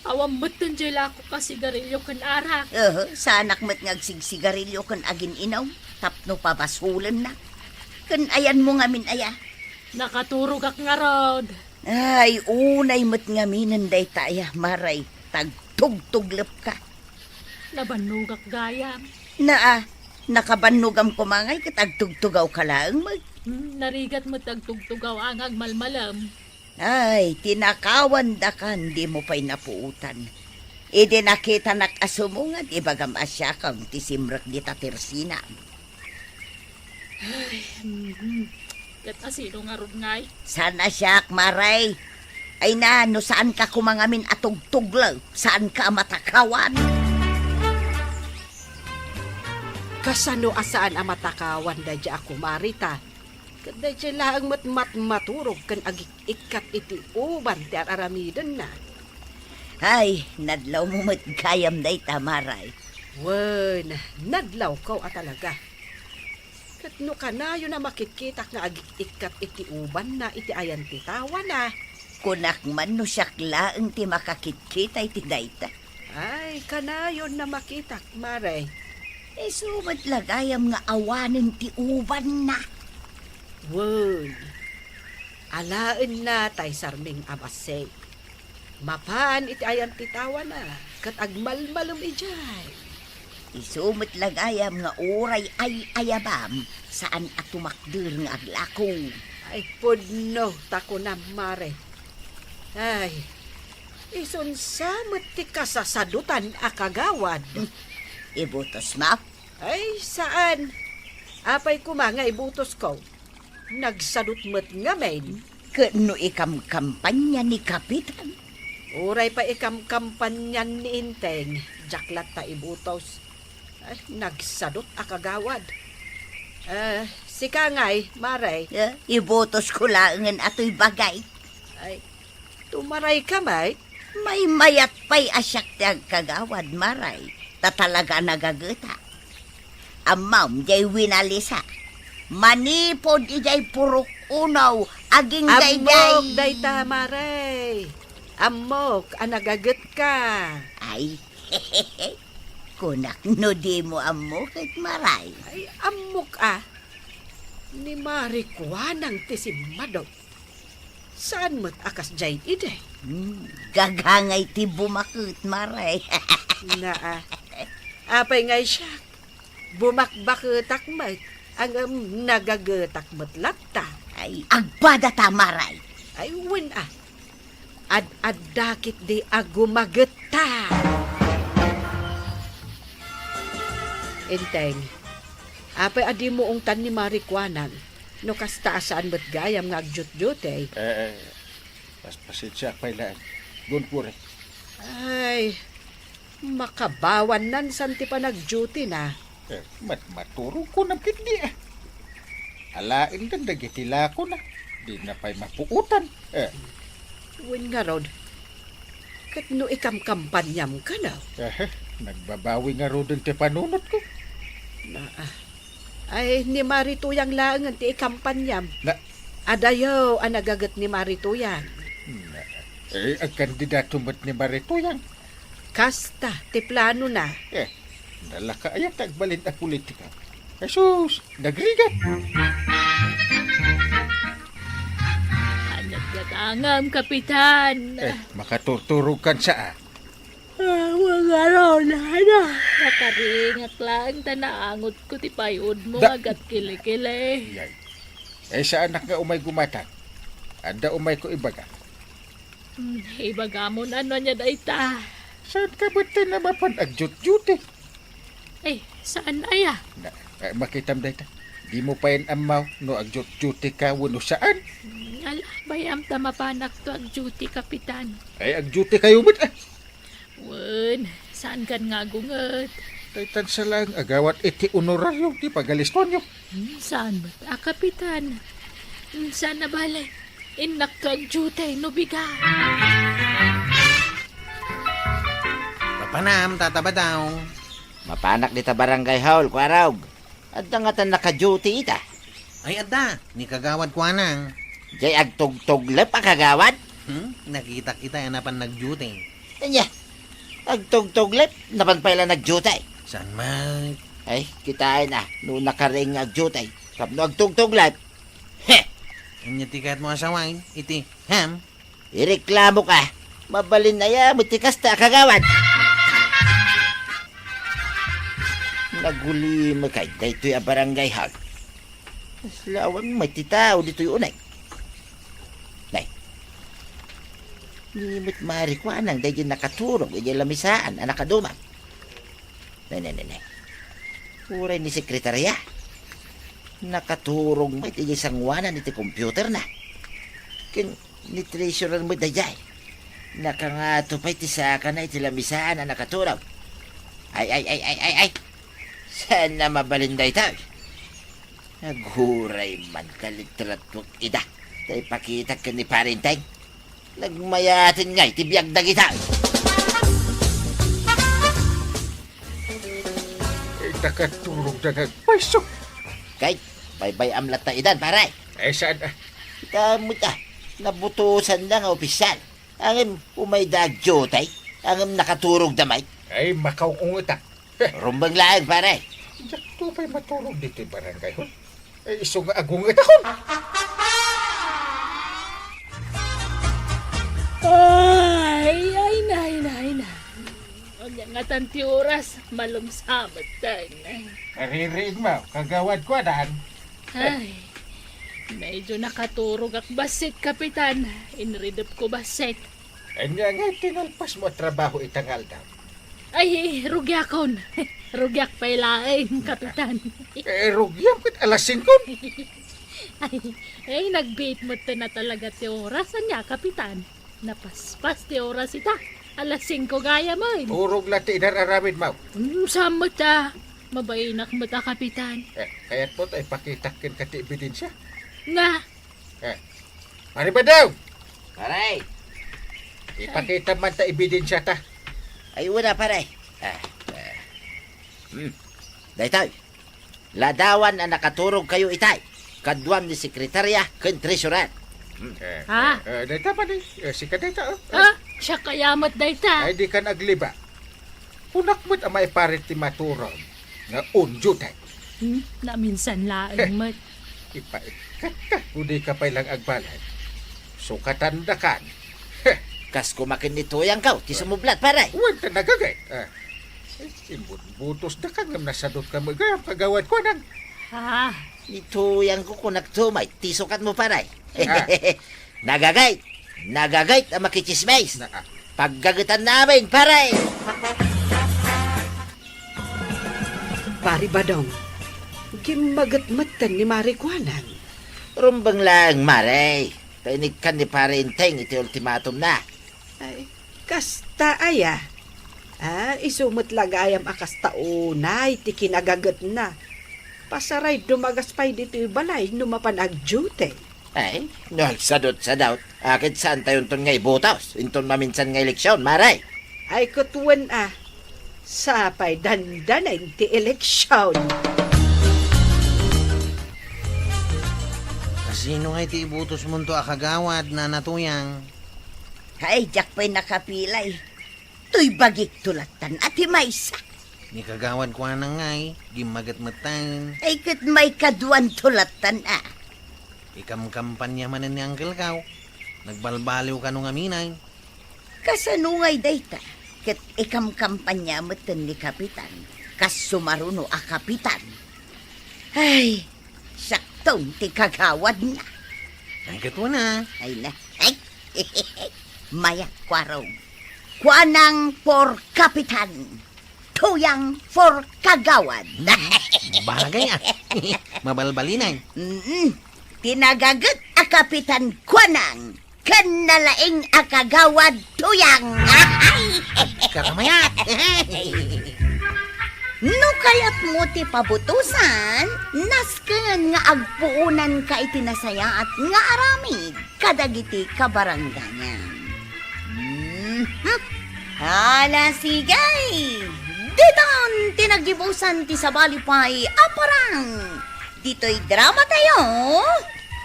Awang beton jela ko ka sigarilyo kan arak. Sa anak mo't ngagsigsigarilyo kan agin inaw. Tapno pabasulan na. Kan ayan mo ngamin aya. Nakaturog ak nga rod. Ay, unay mo't ngaminan day taya, Maray. Tagtugtuglap ka. Nabanugak gayam. Nakabanugam kumangay katagtugtugaw ka lang mag. Narigat mo tagtugtugaw ang agmalmalam. Ay, tinakawan da ka, hindi mo pa'y napuutan. Idi nakita nakasumungan, ibagam asya kang tisimrak di tatirsina. Kat asino nga rod ngay. Sana siya, Maray. Ay na, no saan ka kumangamin atugtuglaw? Saan ka matakawan? Kasano asaan ang matakawan da dya ako, Marita? Kada dya lang maturog kan agikat iti uban ti aramidan na. Ay, nadlaw mo matgayam day tamaray. Wen, nadlaw ko talaga. Kat no kanayo na makikita nga agikat iti uban na iti ayan ti tawa na. Kunak man no siyakla ang ti makakitkita iti dayta. Ay, kanayon na makita, Maray. Sumat lagayam nga awanin ti uban na. Wen, alaan na tay sarming abase. Mapaan iti ayan ti tawa na, kat agmalmalum ijay. Isumot lagayam nga oray ay ayabam saan at tumakdir nga aglako. Ay, pudno, tako na, Mare. Ay, isunsamot ti kasasadutan akagawad. Ibutos ma? Ay, saan? Apay kumanga ibutos ko. Nagsadot mo't ngamen. Kano ikam kampanya ni Kapitan? Uray pa ikam kampanyan ni Inteng. Jaklat ta ibutos. Ay, nagsadot akagawad. Si Kangay, Maray. Ibutos ko laangan ato'y bagay. Ay, tumaray ka, May? May mayat pa'y asyak tiyag kagawad, Maray. Tatalaga nagagata. Amam, jay winalisa. Manipod ijay purok unaw, aging dayday. Amok, dayta, Maray. Amok, anagagat ka. Ay, hehehe. Kunak no di mo amok at Maray. Ay, amok ah. Ni Marikwanang tisimadog. Saan mo't akas jay ide? Gagangay ti bumakot, Maray. Na apay ngay siya. Bumakbaketak mat. Ang nagagatak mat latta. Ay, agbada ta, Maray. Ay, win ah. Ad-adakit di agumagata. Enteng, apay adi mo ang tan ni Marikwanan, no kastasaan ba't gayam nga agjut-jut eh. Paspasit siya pailaan. Doon po rin. Ay, makabawan nan santi pa nag-duty na. Maturo ko na pindi Alain lang dagitila ko na. Di na pa'y mapuutan. Win nga rod, kat no ikam-kampanyam ka na. Nagbabawi nga ro din ti panunot ko. Ay, ni Marituyang lang ang ti ikampanyam. Adayo ang nagagat ni Marituyang. Ang kandidato mo't ni Maritoyang. Kasta, ti plano na. Nalaka ayat agbalin ang politika. Jesus, nagrigat. Anak gatangam, Kapitan. Makaturturog kan sa Mga raw na. Nakaringat lang, tanaangot ko ti payod mo agat kilikili. Sa anak nga umay gumatan. Anda umay ko ibaga. Ibaga mo na ano niya dayta. Saan ka ba't na mapanag-jut-jut Saan aya? Makitam dayta. Di mo pa yan amaw no agjut-jut ka wano saan. Ala, bayam ta mapanak to ang duty, Kapitan. Ay, agjut kayo ba't Wen, saan kan nga gunget? Taytan sa lang agawat iti honoraryo di pagaliston nyo. Saan ba? Kapitan. Saan na bale? Inak ka jutay no biga. Papanam, tataba daw. Mapanak dita barangay hall, Kwaraog. At nga tan naka-duty ita. Ay, adda, ni kagawad ko anang. Jay agtugtuglep ang kagawad. Nakita kita yan napan nag-duty. Anya, agtugtuglep, napanpailan nag-duty. Saan may? Ay, kitain na, noong nakaring nag-duty. Kapno agtugtuglep, heh, Kanya tikat mo asawain, iti, ham? ireklamo ka. Mabalin na ya, matikas ta kagawad. Naguli mo kay, dayto'y a barangay hall. Lawan may titao dito'y unay. Nay, nimit marikwanang dahil nakaturog, dahil lamisaan, anak kaduma. Nay. Uray ni sekretarya. Nakaturog mo iti sangwanan iti computer na. Kin ni treasurer mo dayay. Nakangato pa iti saka na iti lamisaan na nakaturog. Ay. Saan na mabalinday tayo? Naghuray man kalitratwag ida. Tay pakita ka ni parintay. Nagmayatin nga iti biyag dagita. Nakaturog na nagpaisok. Kay, bye-bye amlat na idan, paray. Saan Kamot nabutusan lang ang opisyal. Angin umaydag jotay, angin nakaturog damay. Ay, makaungita. Rumbang laang, paray. Ito pa'y maturog dito yung barangay hall. Ay, iso nga agungit ako. Ay, nay. Ang nga tanti oras, malumsamat tayo na. Kaririin mo, kagawad ko dan. Ay, medyo nakaturog ak basit, kapitan. Inridap ko basit. Anya nga tinalpas mo trabaho itangal daw. Ay, rugyakon. Rugyak pa ilaing, kapitan. Rugyam kat alas 5. Ay, nag-bait mo na talaga ti oras. Anya, kapitan? Napaspas ti oras ita. Alas 5 gaya mo. Turog na ti inararamid mo. Samot ah. Mabainak mo ta, kapitan. Kaya't mo tayo pakitakin ka ti ebidensya. Nga. Ano ba daw? Paray, Ipakita man ta ebidensya ta. ay wala, paray. Daytoy, ladawan na nakaturog kayo itay. Kadwam ni sekretarya, ken treasurer. Dayta pa ni. Sika dayta. Siya kayamat dayta. Ay di ka nagliba. Punakmat ang may parit ti maturog. Nga unjo tayo. Naminsan laing mat. Ipaikat ka. Kudi ka pa ilang agbalad. Sukatan da kan. Kas kumakin nito yang kau, ti sumublat, paray. Huwag ka nagagay. Butos da ka ngam nasadot ka mo. Gayam kagawad ko nang. Ito yang ko kung nagtumay, tisukat mo, paray. Nagagay ang makichismays. Paggagatan namin, paray. Pari Badong, gimagat-matan ni Marikwanan. Rumbang lang, maray. Tainig ka ni parenteng iti ultimatum na. Ay, kasta aya. Isumot lagayam akas taunay, ti kinagagat na. Pasaray dumagas pa'y dito balay, numapan agjute. Ay, nagsadot sa daut. Akit saan tayo ton ngay butas? Inton maminsan ngay leksyon, maray. Ay kutuan sapay dandanan ti eleksyon. Sino nga iti ibutos mo to akagawad na natuyang? Ay, jak pa'y nakapilay. Tuy bagik tulatan at himaysa. Ni kagawad ko anang ngay, gimagat-matan. Ay, kat may kaduan tulatan Ikam kampanya man ni Uncle Kaw. Nagbalbaliw ka nung aminay. Kasanungay dayta. Kat ikam kampanya matan ni kapitan. Kas sumaruno a kapitan. Ay, saktong ti kagawad na. Ay, katwa na. Ay na. Ay, mayak kwaraw. Kwanang for kapitan. Tuyang for kagawad. Bagay Mabalbalinay. Tinagagat a kapitan kwanang. Kanalaing a kagawad tuyang. Ay! Karamaya. No kayat mo ti pabutusan, nasken nga agpuunan ka itinasaya at nga aramid kadagiti kabarangganyan. Hala sigay! Diton tinagibusan ti sabalipay aparang. Dito'y drama tayo,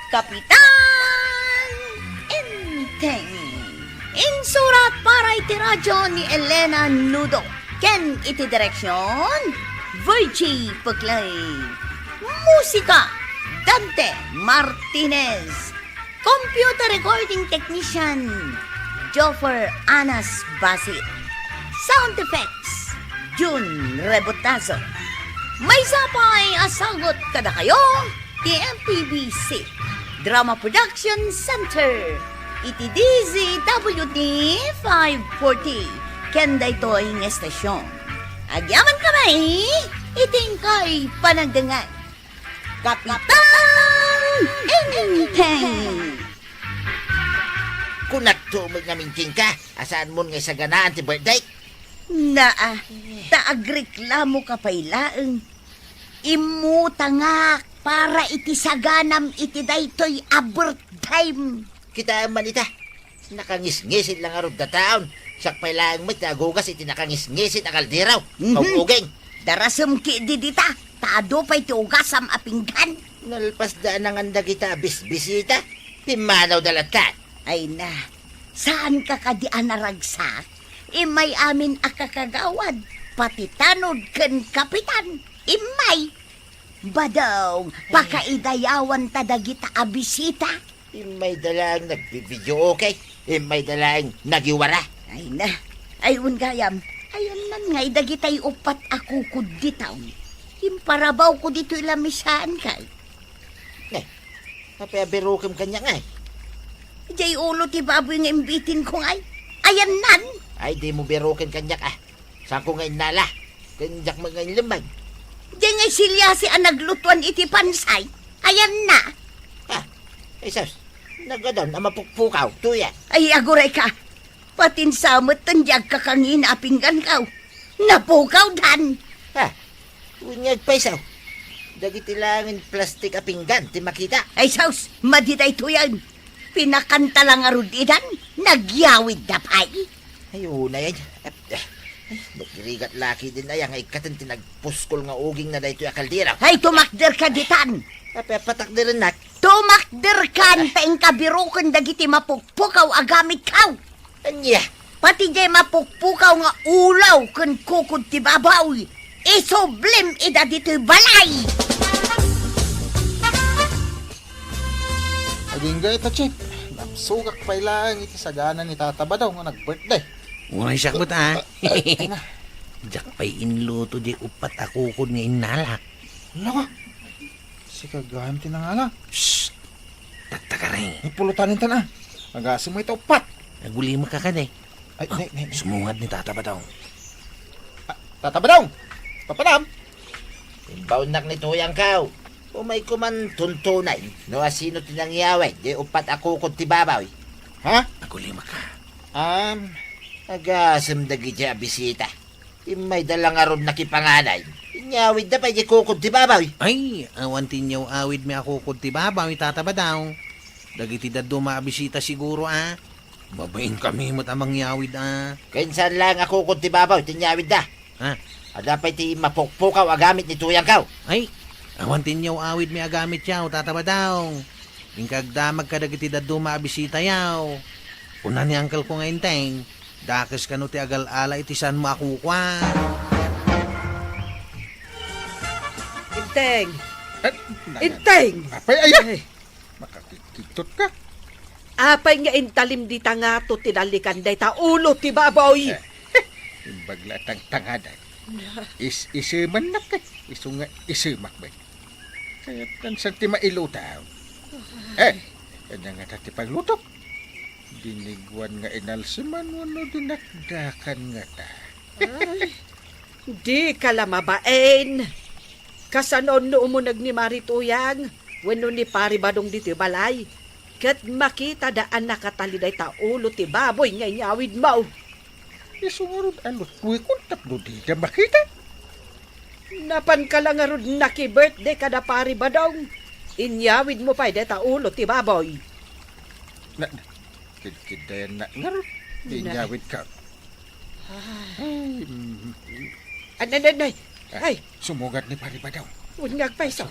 Kapitan Enteng. Insurat para iti radyo ni Elena Nudo. Ken iti direksyon, Virgie Paglay. Musika, Dante Martinez. Computer recording technician, Joffer Anas Basit. Sound effects, June Rebotazo. May sapay asagot kada kayo, ti MPBC Drama Production Center. Iti DZWD 540. Kenda ito ang estasyon. Agyaman kamay, iting kay panagdangan. Kapitan Enteng. Kung nagtumag na minting ka, asaan mo nga sa ganaan ti birthday? Taagreklamo ka pailaeng. Imuta nga para iti saganam iti daytoy abertime. Kita man ita. Nakangis-ngisid lang arod da taon. Sakpay lang met agugas iti nakangis-ngisid ang kaldiraw. Kaugugeng. Darasam ki didita. Taado pa'y tiugasam apinggan. Nalpas daan ang anda kita bisita. Pimanaw dalatan. Ay na, saan ka kadian naragsak? Imay amin akakagawad. Pati tanod ken kapitan. Imay. Badong, pakaidayawan tadagita abisita. May dalang nagbibidyo okay. May dalang nagiwara. Ay na, ayun gayam. Ayan man nga, dagitay upat ako kuditaw. Imparabaw ko dito ilamisaan kay. Napabirukim kanya nga eh. Jay ulo ti baboy nga imbitin ko ngay. Ayan nan. Ay, di mo birukin kanya ka. Saan ko ngayon nala? Kanyak mo ngayon limag. Jay nga silya si ang naglutuan iti pansay. Ayan na. Ay, sus. Nagadon, ang mapukpukaw. Tuya. Ay, aguray ka. Patin samot tandyag kakangin apinggan kaw. Napukaw dan. Unyag pa isaw. Dagiti langin plastik a pinggan, ti makita. Ay, saus, maditay to yan. Pinakanta lang arudidan, nagyawid na pay. Ayun na yan. Nagrigat laki din na yan. Ay katan tinagpuskol nga uging na dahito yung kaldira. Ay, tumakder ka ditan. Patak din rin nak. Tumakder ka, taing kabirukan dagiti mapukpukaw agamit kaw. Anya. Pati jay mapukpukaw nga ulaw kun kukod ti babaw. Isoblim ida dito'y balay. Agingga ito, Chip. Napsugak pa ilang iti sagana ni Tata ba daw nga nag-birthday. Unay siya ko ta. Ay na. Jak pa'y inluto di upat ako kod nga inalak. Lama. Si kagahim tinangala. Shhh! Tattaka rin. Ipulutan ta na. Magasim mo ito upat. Naguli makakad eh. Ay, Sumungad ni Tata ba daw. Tata ba daw? Papadam. Imbaunak ni tuyang kaw. Umay kuman tuntunay. No asino tinangyaway. Di upat ako kung tibabaw. Ha? Naguli maka. Agasam dagi dya bisita. Imay dalang arod nakipanganay. Inyawid na pa di kukod tibabaw. Ay, awan tinyaw awid mi ako kod ti babaw, Tata ba daw. Dagiti daddo maabisita siguro Babain kami mo't amang yawid Kainsan lang ako kung tibabaw. Tinyawid na. Ha? Adapay ti mapukpukaw agamit ni tuyang kaw. Ay, awan tinyaw awid mi agamit yaw, Tata ba daw. Ingkagdamag ka dagiti daddo maabisita yaw. Una ni uncle ko ngayon teng. Dakes ka no ti agal-ala itisan mo ako kwa. Inteng! Inteng! Apay, ayan. Makakikitot ka. Apay nga intalim di nga to tinalikan day ta ulo ti baboy. Imbagla tang tangaday. Isiman na ka. Isunga isimak ba. Kaya tansan ti mailutaw. Kanya nga tati paglutok. Dinigwan nga inalsiman mo no dinakdakan nga ta. Di ka lamabain. Kasanon no umunag ni Marituyang. Wano ni pari badong dito balay. Kat makita daan nakataliday ta ulo ti baboy nga inyawid mo. Isungarod alot. Uy, kung tapno di na makita. Napan ka lang nga rod naki-birthday kada pari ba daw? Inyawid mo pa deta ulo ti baboy. Na, kidayan na nga ron. Di Na. nyawid ka. Ay, Anay, ay, sumugat ni pari ba daw? unyag pa iso.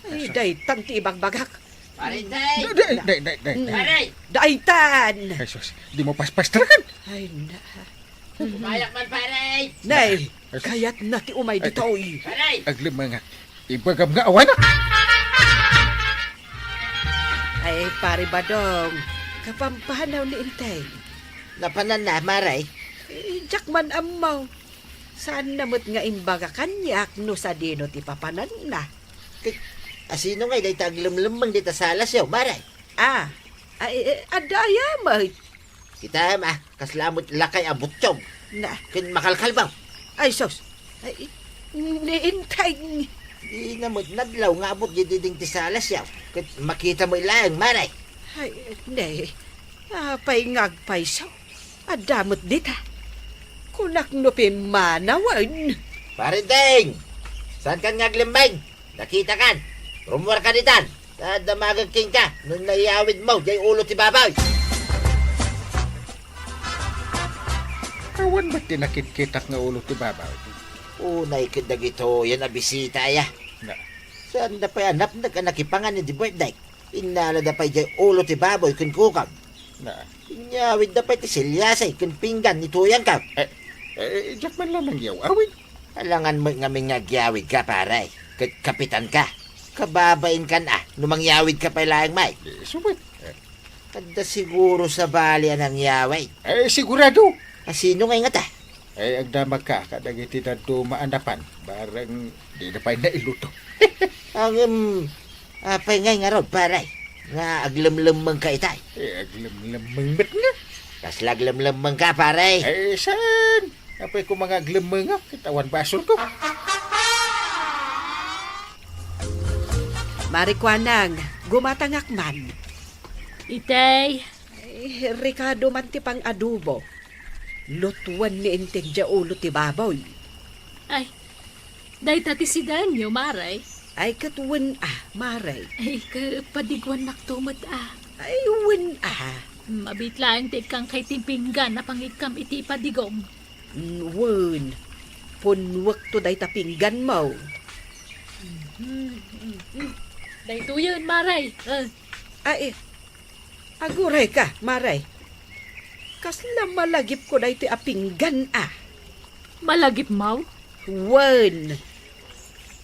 Ay, day, tanti ibang bagak. Parinday! Day. Paray! Daitan! Ay, sus, di mo paspastrakan. Ay, na. Umayak man, paray! Nay, kayat na ti umay dito. Oy. Paray! Aglimanga. Ibagam nga awan na. Ay, pari badong. Kapampanaw ni Intay. Napanan na, maray. Jak man amaw. Saan namot nga imbaga kanyak no sa dino ti papanan na. Asino nga, day taglamlamang dita salas yaw, maray. Ay, adaya mo. Kita kaslamot lakay abutsyog. Na, Kin makalkal bang? ay sos. Ay, ni Intay. Di namot nadlaw nga abot diding ti salas yaw. Kin makita mo ilang, maray. Ay, ne. Apay ngagpay so. Adamot dita. Kunak no pimanawan. Parinday! Saan kan ngaglimbay? Nakita kan? Rumor ka ditan. Damagag king ka. Nung naiyawid mo, jay ulo ti babaw. Awan ba't tinakit-kitak nga ulo ti babaw? Unay kidag ito, yan na bisita ya. Na. Saan na pa yanap na ka nakipangan ni di birthday? Inala na pa jay ulo ti baboy kun kukam. Na. Inyawid na pa ti silyasay kun pinggan ni tuyang ka. Diyak man lamang yaw. Awin. Alangan mo nga may nagyawid ka paray. Kapitan ka. Kababain ka na. Numangyawid ka pa ilang may. Sumat. Kada siguro sa bali ang yawid. Sigurado. Sino nga nga ta? Agdamag ka. Kadagiti na dumaanapan. Barang di na pa'y nailuto. Ang apay nga ron paray. Nga aglamlamang ka itay. Aglamlamang ba't nga? Tas laglamlamang ka paray. Saan? Apay ko mga aglamang nga. Kitawan basol ko. Marikwanang, gumatangak man. Itay, Ay, Ricardo man ti pang adobo. Lutuan ni Integ ja ulo ti baboy. ay, day tati si Danyo, maray. Ay katuwan maray. Ay, kapadigwan naktumot Ay wen Mabitlaan ti kang kay timpinggan na pangikam iti padigom. Wen. Punwak to day tapinggan mo. Day tuyon, maray. Ay, aguray ka, maray. Kasla malagip ko day ti apinggan Malagip maw? Wen.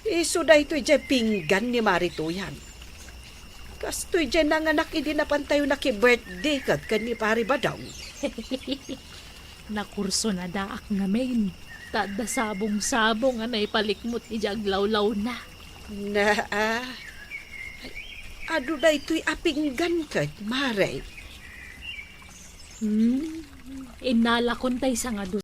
Iso day to dyan pinggan ni Marituyan. Kastoy dyan nanganak hindi na pantayo na ki-birthday kag kani pari ba daw? Nakurso na daak ngamin. Tada sabong-sabong anay palikmot ijaglawlaw na. Na adu day to'y apinggan kat, maray. Inala kontay sa nga